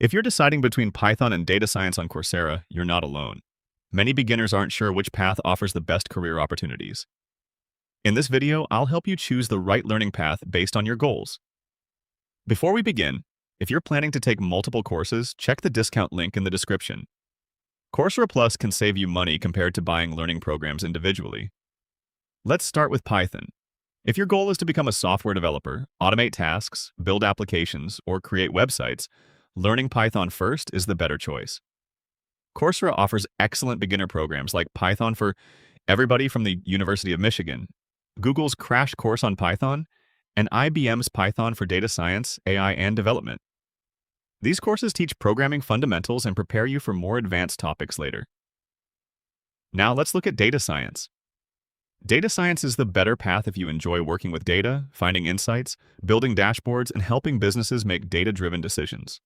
If you're deciding between Python and data science on Coursera, you're not alone. Many beginners aren't sure which path offers the best career opportunities. In this video, I'll help you choose the right learning path based on your goals. Before we begin, if you're planning to take multiple courses, check the discount link in the description. Coursera Plus can save you money compared to buying learning programs individually. Let's start with Python. If your goal is to become a software developer, automate tasks, build applications, or create websites, learning Python first is the better choice. Coursera offers excellent beginner programs like Python for Everybody from the University of Michigan, Google's Crash Course on Python, and IBM's Python for Data Science, AI, and Development. These courses teach programming fundamentals and prepare you for more advanced topics later. Now let's look at data science. Data science is the better path if you enjoy working with data, finding insights, building dashboards, and helping businesses make data-driven decisions.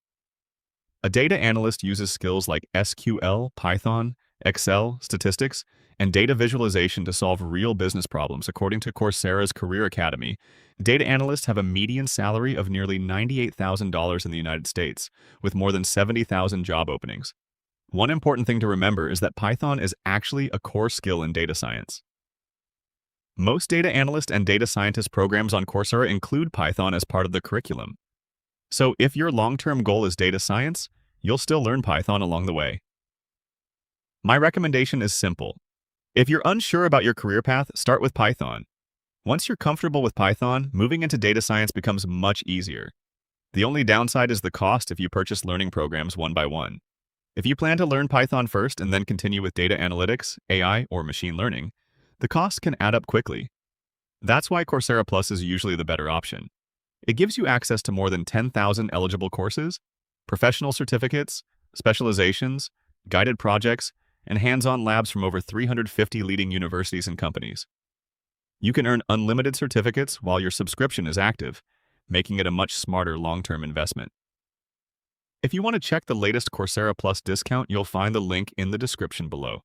A data analyst uses skills like SQL, Python, Excel, statistics, and data visualization to solve real business problems. According to Coursera's Career Academy, data analysts have a median salary of nearly $98,000 in the United States, with more than 70,000 job openings. One important thing to remember is that Python is actually a core skill in data science. Most data analyst and data scientist programs on Coursera include Python as part of the curriculum. So if your long-term goal is data science, you'll still learn Python along the way. My recommendation is simple. If you're unsure about your career path, start with Python. Once you're comfortable with Python, moving into data science becomes much easier. The only downside is the cost if you purchase learning programs one by one. If you plan to learn Python first and then continue with data analytics, AI, or machine learning, the costs can add up quickly. That's why Coursera Plus is usually the better option. It gives you access to more than 10,000 eligible courses, professional certificates, specializations, guided projects, and hands-on labs from over 350 leading universities and companies. You can earn unlimited certificates while your subscription is active, making it a much smarter long-term investment. If you want to check the latest Coursera Plus discount, you'll find the link in the description below.